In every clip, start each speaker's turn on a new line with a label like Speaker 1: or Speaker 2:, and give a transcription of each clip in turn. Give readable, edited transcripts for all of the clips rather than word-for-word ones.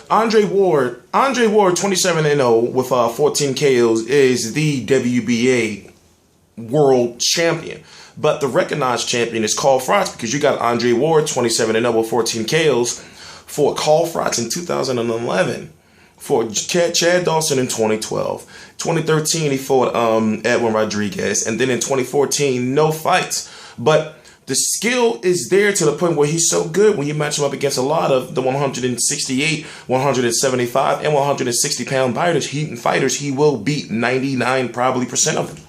Speaker 1: Andre Ward, 27-0 with 14 KOs, is the WBA World Champion. But the recognized champion is Carl Froch, because you got Andre Ward, 27-0 with 14 KOs, for Carl Froch in 2011, for Chad Dawson in 2012. 2013, he fought Edwin Rodriguez, and then in 2014, no fights. But the skill is there to the point where he's so good when you match him up against a lot of the 168, 175, and 160-pound fighters. He will beat 99% probably of them.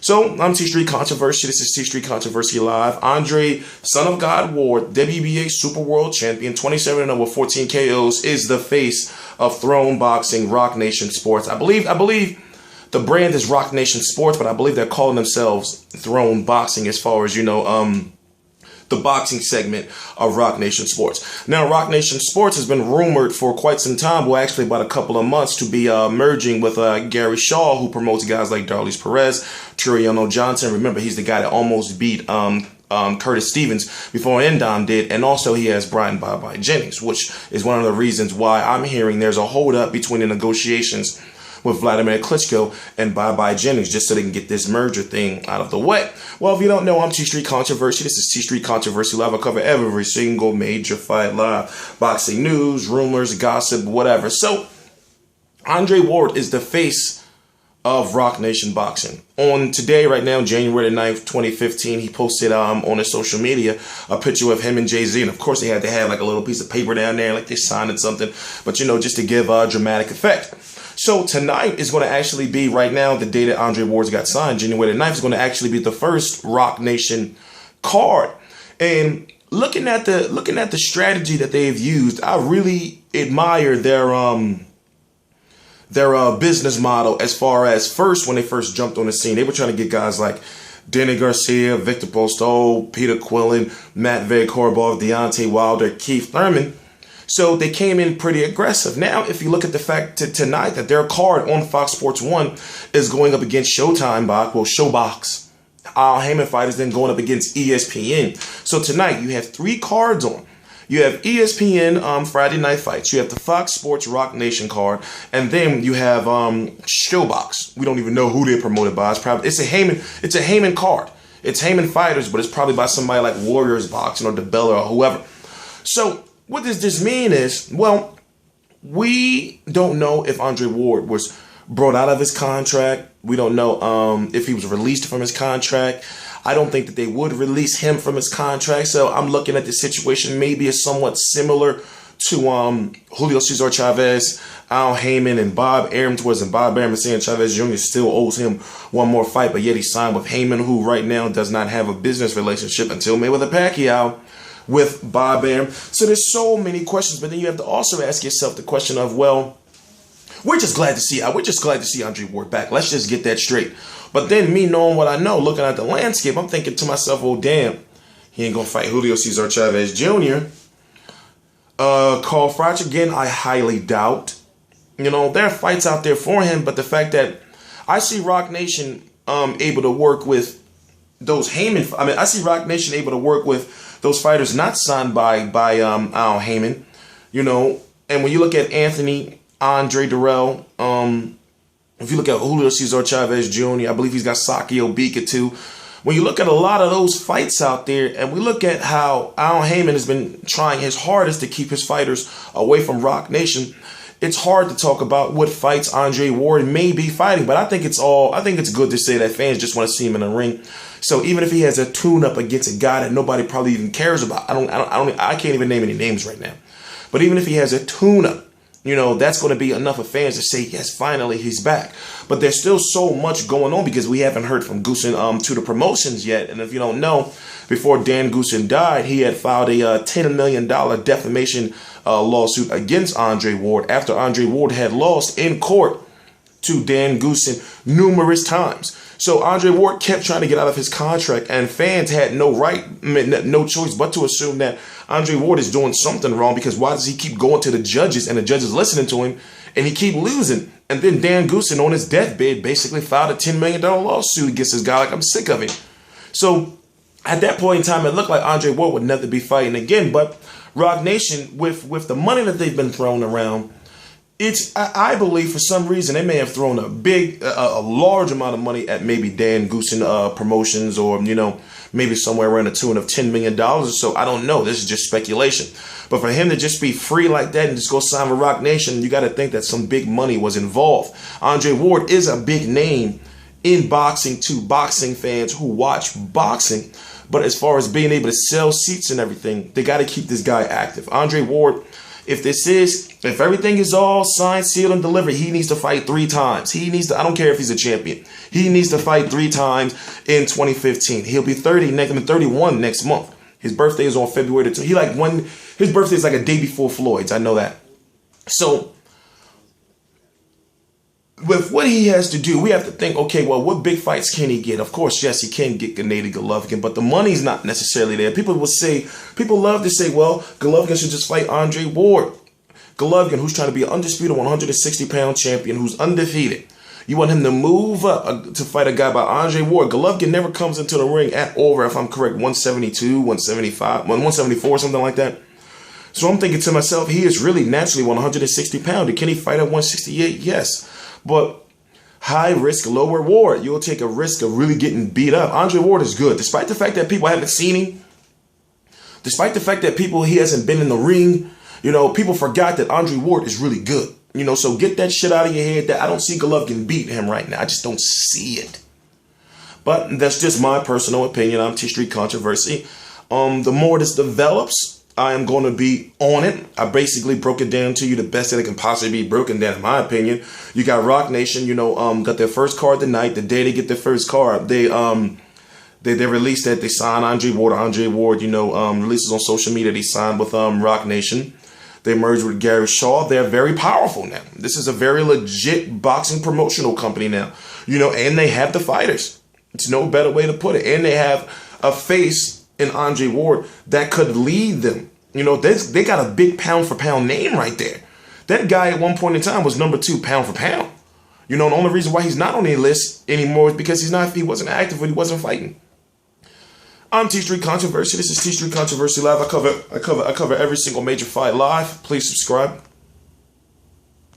Speaker 1: So I'm T Street Controversy. This is T Street Controversy Live. Andre, son of God Ward, WBA Super World Champion, 27-0 with 14 KOs, is the face of Throne Boxing, Rock Nation Sports. I believe the brand is Rock Nation Sports, but I believe they're calling themselves Throne Boxing as far as, the boxing segment of Rock Nation Sports. Now, Rock Nation Sports has been rumored for quite some time, well, actually about a couple of months, to be merging with Gary Shaw, who promotes guys like Darlise Perez, Turiano Johnson. Remember, he's the guy that almost beat Curtis Stevens before Endon did, and also he has Brian Bye-Bye Jennings, which is one of the reasons why I'm hearing there's a holdup between the negotiations with Vladimir Klitschko and Bye-Bye Jennings, just so they can get this merger thing out of the way. Well, if you don't know, I'm T Street Controversy. This is T Street Controversy Live. I cover every single major fight live. Boxing news, rumors, gossip, whatever. So, Andre Ward is the face of Rock Nation Boxing. On today, right now, January the 9th, 2015, he posted on his social media a picture of him and Jay-Z. And of course, they had to have like a little piece of paper down there, like they signed something. But, just to give a dramatic effect. So tonight is going to actually be, right now, the day that Andre Ward got signed, January the 9th, is going to actually be the first Rock Nation card. And looking at the strategy that they've used, I really admire their business model. As far as when they first jumped on the scene, they were trying to get guys like Danny Garcia, Victor Postol, Peter Quillen, Matt Korobov, Deontay Wilder, Keith Thurman. So they came in pretty aggressive. Now, if you look at the fact tonight that their card on Fox Sports 1 is going up against Showbox, Al Heyman fighters, then going up against ESPN. So tonight you have 3 cards on. You have ESPN Friday Night Fights. You have the Fox Sports Rock Nation card, and then you have Showbox. We don't even know who they're promoted by. It's a Heyman card. It's Heyman fighters, but it's probably by somebody like Warriors Boxing or DeBella or whoever. So what does this mean is, well, we don't know if Andre Ward was brought out of his contract. We don't know if he was released from his contract. I don't think that they would release him from his contract. So I'm looking at the situation maybe as somewhat similar to Julio Cesar Chavez, Al Heyman, and Bob Arum, and Bob Arum saying Chavez Jr. still owes him one more fight, but yet he signed with Heyman, who right now does not have a business relationship until Mayweather Pacquiao with Bob Arum. So there's so many questions, but then you have to also ask yourself the question of, well, we're just glad to see Andre Ward back. Let's just get that straight. But then me knowing what I know, looking at the landscape, I'm thinking to myself, oh damn, he ain't gonna fight Julio Cesar Chavez Jr. Carl Froch again, I highly doubt. There are fights out there for him, but the fact that I see Rock Nation able to work with those Heyman, I see Rock Nation able to work with those fighters not signed by Al Heyman, and when you look at Andre Durrell, if you look at Julio Cesar Chavez Jr., I believe he's got Saki Obika too. When you look at a lot of those fights out there, and we look at how Al Heyman has been trying his hardest to keep his fighters away from Rock Nation, it's hard to talk about what fights Andre Ward may be fighting. But I think it's good to say that fans just want to see him in the ring. So even if he has a tune-up against a guy that nobody probably even cares about, I can't even name any names right now. But even if he has a tune-up, that's going to be enough of fans to say, yes, finally he's back. But there's still so much going on because we haven't heard from Goossen-Tutor Promotions yet. And if you don't know, before Dan Goossen died, he had filed a $10 million defamation lawsuit against Andre Ward after Andre Ward had lost in court to Dan Goossen numerous times. So Andre Ward kept trying to get out of his contract, and fans had no choice but to assume that Andre Ward is doing something wrong, because why does he keep going to the judges and the judges listening to him and he keep losing? And then Dan Goossen on his deathbed basically filed a $10 million lawsuit against this guy. Like, I'm sick of it. So at that point in time, it looked like Andre Ward would never be fighting again. But Rock Nation, with the money that they've been thrown around, I believe for some reason they may have thrown a large amount of money at maybe Dan Goossen Promotions, or maybe somewhere around the tune of $10 million or so. I don't know. This is just speculation. But for him to just be free like that and just go sign with Rock Nation, you got to think that some big money was involved. Andre Ward is a big name in boxing to boxing fans who watch boxing. But as far as being able to sell seats and everything, they got to keep this guy active. Andre Ward, if everything is all signed, sealed, and delivered, he needs to fight 3 times. I don't care if he's a champion. He needs to fight 3 times in 2015. He'll be 31 next month. His birthday is on February the 2nd. His birthday is like a day before Floyd's. I know that. So with what he has to do, we have to think, okay, well, what big fights can he get? Of course, yes, he can get Gennady Golovkin, but the money's not necessarily there. People love to say, well, Golovkin should just fight Andre Ward. Golovkin, who's trying to be an undisputed 160-pound champion, who's undefeated. You want him to move up to fight a guy by Andre Ward. Golovkin never comes into the ring at over, if I'm correct, 172, 175, 174, something like that. So I'm thinking to myself, he is really naturally 160 pound. Can he fight at 168? Yes. But high risk, low reward. You'll take a risk of really getting beat up. Andre Ward is good. Despite the fact that people haven't seen him, despite the fact that he hasn't been in the ring, people forgot that Andre Ward is really good. So get that shit out of your head that I don't see Golovkin beat him right now. I just don't see it. But that's just my personal opinion. I'm T-Street Controversy. The more this develops, I am going to be on it. I basically broke it down to you the best that it can possibly be broken down, in my opinion. You got Rock Nation, got their first card tonight. The day they get their first card, they released that they signed Andre Ward. Andre Ward, releases on social media. They signed with Rock Nation. They merged with Gary Shaw. They're very powerful now. This is a very legit boxing promotional company now. And they have the fighters. It's no better way to put it. And they have a face in Andre Ward that could lead them. They got a big pound for pound name right there. That guy at one point in time was number 2 pound for pound. The only reason why he's not on the list anymore is because he wasn't active when he wasn't fighting. I'm T-Street Controversy. This is T-Street Controversy Live. I cover every single major fight live. Please subscribe.